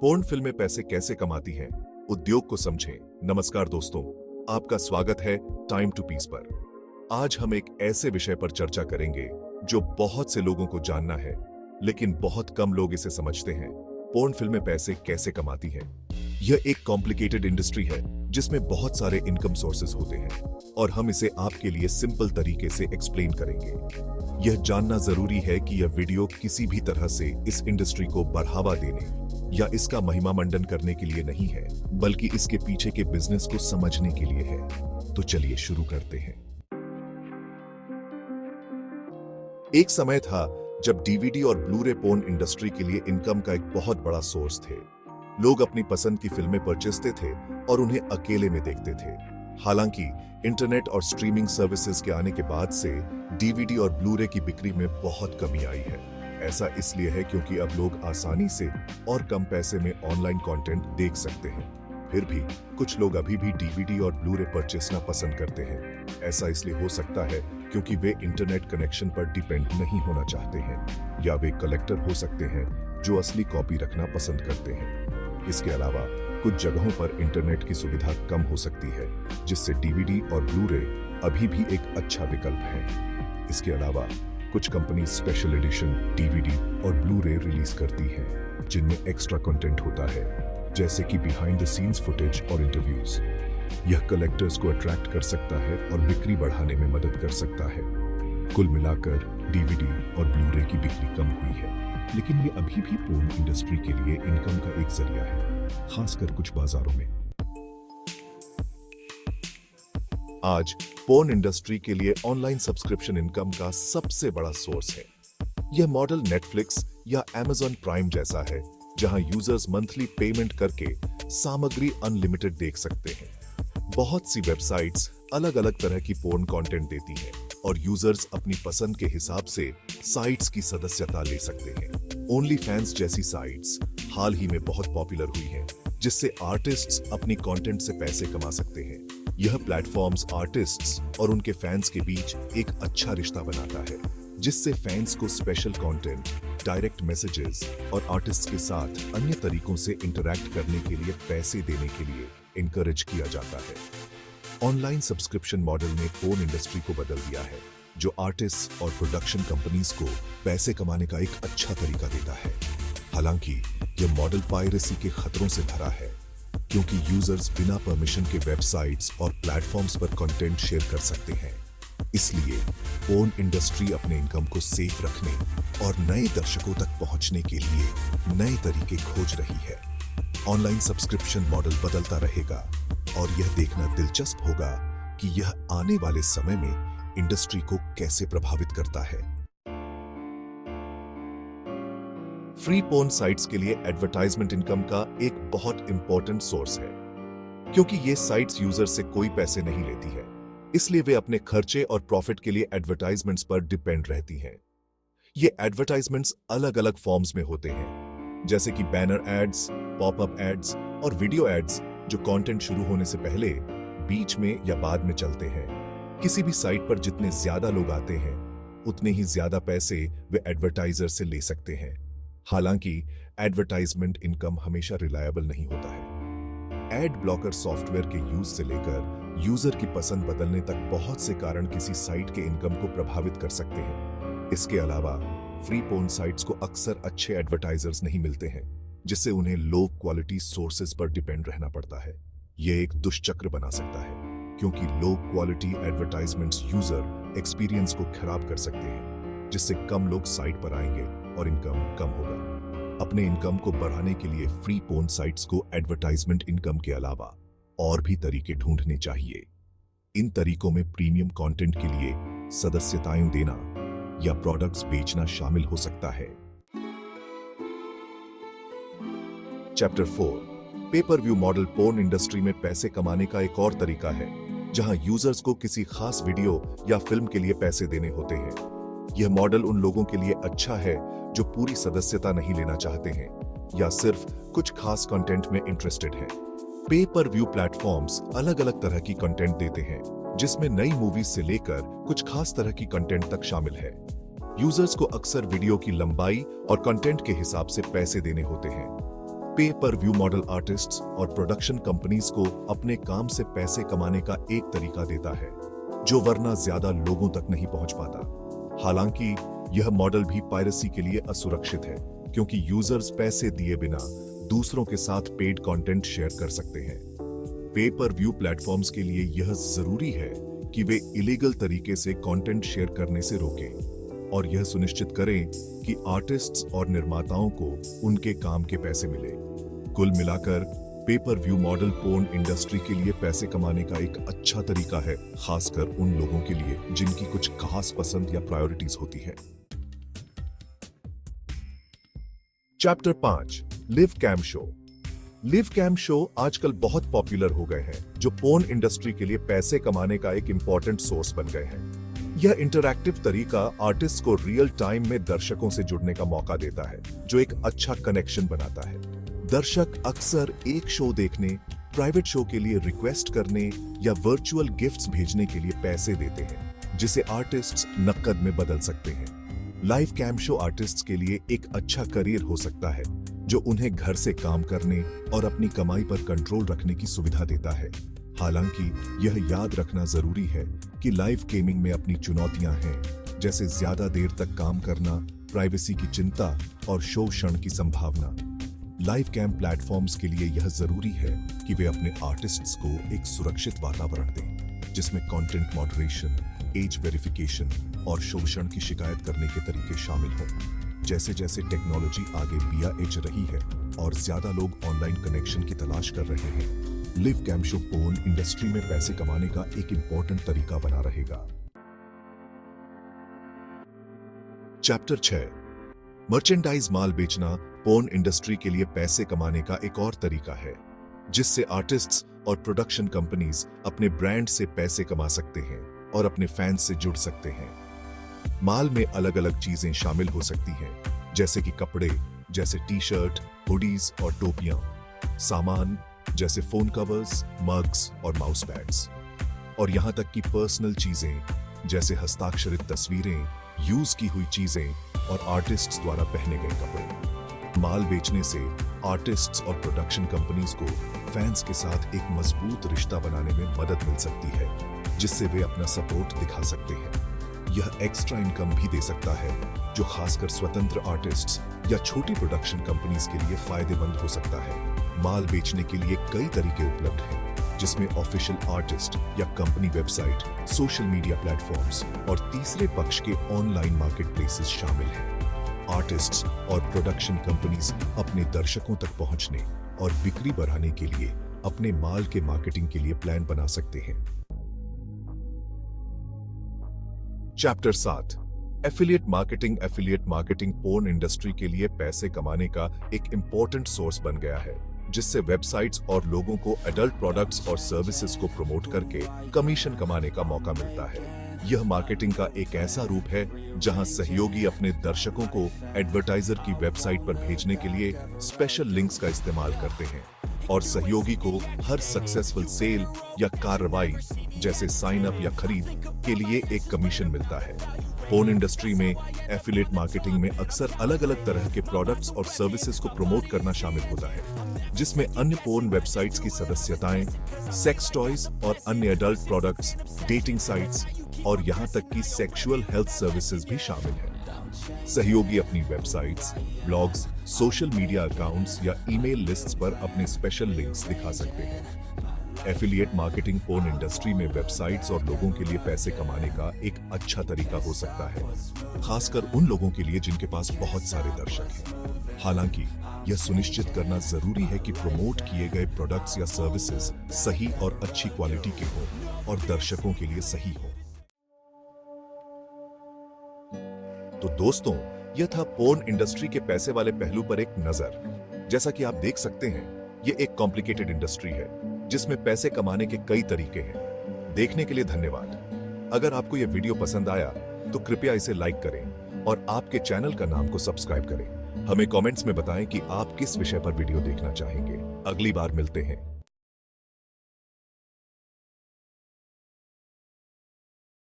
Porn फिल्में पैसे कैसे कमाती हैं, उद्योग को समझें। नमस्कार दोस्तों, आपका स्वागत है टाइम टू पीस पर। आज हम एक ऐसे विषय पर चर्चा करेंगे जो बहुत से लोगों को जानना है, लेकिन बहुत कम लोग इसे समझते हैं। पोर्न फिल्में पैसे कैसे कमाती हैं। यह एक कॉम्प्लिकेटेड इंडस्ट्री है जिसमें बहुत सारे इनकम सोर्सेज होते हैं और हम इसे आपके लिए सिंपल तरीके से एक्सप्लेन करेंगे। यह जानना जरूरी है कि यह वीडियो किसी भी तरह से इस इंडस्ट्री को बढ़ावा देने या इसका महिमा मंडन करने के लिए नहीं है, बल्कि इसके पीछे के बिजनेस को समझने के लिए है। तो चलिए शुरू करते हैं। एक समय था जब डीवीडी और ब्लू-रे पोर्न इंडस्ट्री के लिए इनकम का एक बहुत बड़ा सोर्स थे। लोग अपनी पसंद की फिल्में परचेजते थे और उन्हें अकेले में देखते थे। हालांकि इंटरनेट और स्ट्रीमिंग सर्विसेज के आने के बाद से डीवीडी और ब्लू-रे की बिक्री में बहुत कमी आई है। ऐसा इसलिए है क्योंकि अब लोग आसानी से और कम पैसे में ऑनलाइन कंटेंट देख सकते हैं। फिर भी कुछ लोग अभी भी डीवीडी और ब्लू-रे परचेसना पसंद करते हैं। ऐसा इसलिए हो सकता है क्योंकि वे इंटरनेट कनेक्शन पर डिपेंड नहीं होना चाहते हैं, या वे कलेक्टर हो सकते हैं जो असली कॉपी रखना पसंद करते हैं। इसके अलावा कुछ जगहों पर इंटरनेट की सुविधा कम हो सकती है, जिससे डीवीडी और ब्लू-रे अभी भी एक अच्छा विकल्प है। इसके अलावा कुछ कंपनी स्पेशल एडिशन डीवीडी और ब्लू-रे रिलीज करती हैं, जिनमें एक्स्ट्रा कंटेंट होता है, जैसे कि बिहाइंड द सीन्स फुटेज और इंटरव्यूज। यह कलेक्टर्स को अट्रैक्ट कर सकता है और बिक्री बढ़ाने में मदद कर सकता है। कुल मिलाकर डीवीडी और ब्लू-रे की बिक्री कम हुई है, लेकिन ये अभी भी पोर्न इंडस्ट्री के लिए इनकम का एक जरिया है, खासकर कुछ बाजारों में। आज पोर्न इंडस्ट्री के लिए ऑनलाइन सब्सक्रिप्शन इनकम का सबसे बड़ा सोर्स है। यह मॉडल नेटफ्लिक्स या अमेज़न प्राइम जैसा है, जहां यूजर्स मंथली पेमेंट करके सामग्री अनलिमिटेड देख सकते हैं। बहुत सी वेबसाइट्स अलग अलग तरह की पोर्न कंटेंट देती हैं और यूजर्स अपनी पसंद के हिसाब से साइट्स की सदस्यता ले सकते हैं। ओनली फैंस जैसी साइट्स हाल ही में बहुत पॉपुलर हुई हैं, जिससे आर्टिस्ट्स अपनी कंटेंट से पैसे कमा सकते हैं। यह प्लेटफॉर्म्स आर्टिस्ट्स और उनके फैंस के बीच एक अच्छा रिश्ता बनाता है, जिससे फैंस को स्पेशल कंटेंट, डायरेक्ट मैसेजेस और आर्टिस्ट के साथ अन्य तरीकों से इंटरैक्ट करने के लिए पैसे देने के लिए इनकरेज किया जाता है। ऑनलाइन सब्सक्रिप्शन मॉडल ने पोर्न इंडस्ट्री को बदल दिया है, जो आर्टिस्ट और प्रोडक्शन कंपनीज को पैसे कमाने का एक अच्छा तरीका देता है। हालांकि यह मॉडल पायरेसी के खतरों से भरा है, क्योंकि यूजर्स बिना परमिशन के वेबसाइट्स और प्लेटफॉर्म्स पर कंटेंट शेयर कर सकते हैं। इसलिए पोर्न इंडस्ट्री अपने इनकम को सेफ रखने और नए दर्शकों तक पहुंचने के लिए नए तरीके खोज रही है। ऑनलाइन सब्सक्रिप्शन मॉडल बदलता रहेगा और यह देखना दिलचस्प होगा कि यह आने वाले समय में इंडस्ट्री को कैसे प्रभावित करता है। फ्री पोर्न साइट्स के लिए एडवर्टाइजमेंट इनकम का एक बहुत इंपॉर्टेंट सोर्स है, क्योंकि ये साइट्स यूजर से कोई पैसे नहीं लेती है, इसलिए वे अपने खर्चे और प्रॉफिट के लिए एडवर्टाइजमेंट्स पर डिपेंड रहती हैं। ये एडवर्टाइजमेंट्स अलग अलग फॉर्म्स में होते हैं, जैसे कि बैनर एड्स, पॉपअप एड्स और वीडियो एड्स, जो कंटेंट शुरू होने से पहले, बीच में या बाद में चलते हैं। किसी भी साइट पर जितने ज्यादा लोग आते हैं, उतने ही ज्यादा पैसे वे एडवर्टाइजर से ले सकते हैं। हालांकि एडवर्टाइजमेंट इनकम हमेशा रिलायबल नहीं होता है। एड ब्लॉकर सॉफ्टवेयर के यूज से लेकर यूजर की पसंद बदलने तक बहुत से कारण किसी साइट के इनकम को प्रभावित कर सकते हैं। इसके अलावा फ्री पोर्न साइट्स को अक्सर अच्छे एडवर्टाइजर्स नहीं मिलते हैं, जिससे उन्हें लो क्वालिटी सोर्सेज पर डिपेंड रहना पड़ता है। यह एक दुष्चक्र बना सकता है, क्योंकि low quality advertisements user experience को खराब कर सकते हैं, जिससे कम लोग साइट पर आएंगे और इनकम कम होगा। अपने इनकम को बढ़ाने के लिए फ्री पोर्न साइट्स को एडवर्टाइजमेंट इनकम के अलावा और भी तरीके ढूंढने चाहिए। इन तरीकों में प्रीमियम कंटेंट के लिए सदस्यताएं देना या प्रोडक्ट्स बेचना शामिल हो सकता है। Chapter 4 pay per view model porn industry में पैसे कमाने का एक और तरीका है, जहां यूजर्स को किसी खास वीडियो या फिल्म के लिए पैसे देने होते हैं। यह मॉडल उन लोगों के लिए अच्छा है जो पूरी सदस्यता नहीं लेना चाहते हैं या सिर्फ कुछ खास कंटेंट में इंटरेस्टेड हैं। पे पर व्यू प्लेटफॉर्म्स अलग अलग तरह की कंटेंट देते हैं, जिसमें नई मूवीज से लेकर कुछ खास तरह की कंटेंट तक शामिल है। यूजर्स को अक्सर वीडियो की लंबाई और कंटेंट के हिसाब से पैसे देने होते हैं। पे पर व्यू मॉडल आर्टिस्ट्स और प्रोडक्शन कंपनीज को अपने काम से पैसे कमाने का एक तरीका देता है जो वरना ज्यादा लोगों तक नहीं पहुंच पाता। हालांकि यह मॉडल भी पायरेसी के लिए असुरक्षित है, क्योंकि यूजर्स पैसे दिए बिना दूसरों के साथ पेड कंटेंट शेयर कर सकते हैं। पे पर व्यू प्लेटफॉर्म्स के लिए यह जरूरी है कि वे इलीगल तरीके से कंटेंट शेयर करने से रोकें और यह सुनिश्चित करें कि आर्टिस्ट्स और निर्माताओं को उनके काम के पैसे मिले। कुल मिलाकर पे पर व्यू मॉडल पोर्न इंडस्ट्री के लिए पैसे कमाने का एक अच्छा तरीका है, खासकर उन लोगों के लिए जिनकी कुछ खास पसंद या प्रायोरिटीज होती है। Chapter 5 live cam show. Live cam show आजकल बहुत पॉपुलर हो गए हैं, जो पोर्न इंडस्ट्री के लिए पैसे कमाने का एक इंपॉर्टेंट सोर्स बन गए हैं। यह इंटरैक्टिव तरीका आर्टिस्ट को रियल टाइम में दर्शकों से जुड़ने का मौका देता है, जो एक अच्छा कनेक्शन बनाता है। दर्शक अक्सर एक शो देखने, प्राइवेट शो के लिए रिक्वेस्ट करने या वर्चुअल गिफ्ट्स भेजने के लिए पैसे देते हैं, जिसे आर्टिस्ट्स नकद में बदल सकते हैं। लाइव कैम शो आर्टिस्ट्स के लिए एक अच्छा करियर हो सकता है, जो उन्हें घर से काम करने और अपनी कमाई पर कंट्रोल रखने की सुविधा देता है। हालांकि यह याद रखना जरूरी है कि लाइव गेमिंग में अपनी चुनौतियां हैं, जैसे ज्यादा देर तक काम करना, प्राइवेसी की चिंता और शो क्षण की संभावना। लाइव कैम प्लेटफॉर्म्स के लिए यह जरूरी है कि वे अपने आर्टिस्ट्स को एक सुरक्षित वातावरण दें, जिसमें कंटेंट मॉडरेशन, एज वेरिफिकेशन और शोषण की शिकायत करने के तरीके शामिल हों। जैसे जैसे टेक्नोलॉजी आगे बिया-एज रही है और ज्यादा लोग ऑनलाइन कनेक्शन की तलाश कर रहे हैं, live cam show porn industry में पैसे कमाने का एक इंपॉर्टेंट तरीका बना रहेगा। चैप्टर 6 मर्चेंडाइज माल बेचना पोर्न इंडस्ट्री के लिए पैसे कमाने का एक और तरीका है, जिससे आर्टिस्ट्स और प्रोडक्शन कंपनीज अपने ब्रांड से पैसे कमा सकते हैं और अपने फैंस से जुड़ सकते हैं। माल में अलग अलग चीजें शामिल हो सकती हैं, जैसे कि कपड़े जैसे टी शर्ट, हुडीज और टोपियां, सामान जैसे फोन कवर्स, मग्स और माउस पैड्स, और यहां तक कि पर्सनल चीजें जैसे हस्ताक्षरित तस्वीरें, यूज की हुई चीजें और आर्टिस्ट्स द्वारा पहने गए कपड़े। माल बेचने से आर्टिस्ट्स और प्रोडक्शन कंपनीज को फैंस के साथ एक मजबूत रिश्ता बनाने में मदद मिल सकती है, जिससे वे अपना सपोर्ट दिखा सकते हैं। यह एक्स्ट्रा इनकम भी दे सकता है, जो खासकर स्वतंत्र आर्टिस्ट्स या छोटी प्रोडक्शन कंपनीज के लिए फायदेमंद हो सकता है। माल बेचने के लिए कई तरीके उपलब्ध हैं, जिसमें ऑफिशियल आर्टिस्ट या company website, social media platforms और तीसरे पक्ष के ऑनलाइन मार्केट प्लेसेस शामिल हैं। आर्टिस्ट्स और प्रोडक्शन कंपनीज अपने दर्शकों तक पहुंचने और बिक्री बढ़ाने के लिए अपने माल के मार्केटिंग के लिए प्लान बना सकते हैं। Chapter 7 affiliate marketing. Affiliate marketing porn industry के लिए पैसे कमाने का एक इंपॉर्टेंट सोर्स बन गया है, जिससे वेबसाइट्स और लोगों को एडल्ट प्रोडक्ट्स और सर्विसेज को प्रमोट करके कमीशन कमाने का मौका मिलता है। यह मार्केटिंग का एक ऐसा रूप है जहां सहयोगी अपने दर्शकों को एडवर्टाइजर की वेबसाइट पर भेजने के लिए स्पेशल लिंक्स का इस्तेमाल करते हैं और सहयोगी को हर सक्सेसफुल सेल या कार्रवाई जैसे साइन अप या खरीद के लिए एक कमीशन मिलता है। पोर्न इंडस्ट्री में एफिलिएट मार्केटिंग में अक्सर अलग अलग तरह के प्रोडक्ट्स और सर्विसेज को प्रमोट करना शामिल होता है, जिसमें अन्य पोर्न वेबसाइट्स की सदस्यताएं, सेक्स टॉयज और अन्य एडल्ट प्रोडक्ट्स, डेटिंग साइट्स और यहां तक कि सेक्सुअल हेल्थ सर्विसेज भी शामिल हैं। सहयोगी अपनी websites, blogs, social media accounts या ईमेल लिस्ट्स पर अपने स्पेशल लिंक्स दिखा सकते हैं। एफिलिएट मार्केटिंग पोर्न इंडस्ट्री में वेबसाइट्स और लोगों के लिए पैसे कमाने का एक अच्छा तरीका हो सकता है, खासकर उन लोगों के लिए जिनके पास बहुत सारे दर्शक हैं। हालांकि यह सुनिश्चित करना जरूरी है कि प्रमोट किए गए प्रोडक्ट्स या सर्विसेज सही और अच्छी क्वालिटी के हों और दर्शकों के लिए सही हों। तो दोस्तों, यह था पोर्न इंडस्ट्री के पैसे वाले पहलू पर एक नजर। जैसा कि आप देख सकते हैं, यह एक कॉम्प्लिकेटेड इंडस्ट्री है जिसमें पैसे कमाने के कई तरीके हैं। देखने के लिए धन्यवाद। अगर आपको यह वीडियो पसंद आया तो कृपया इसे लाइक करें और आपके चैनल का नाम को सब्सक्राइब करें। हमें कमेंट्स में बताएं कि आप किस विषय पर वीडियो देखना चाहेंगे। अगली बार मिलते हैं।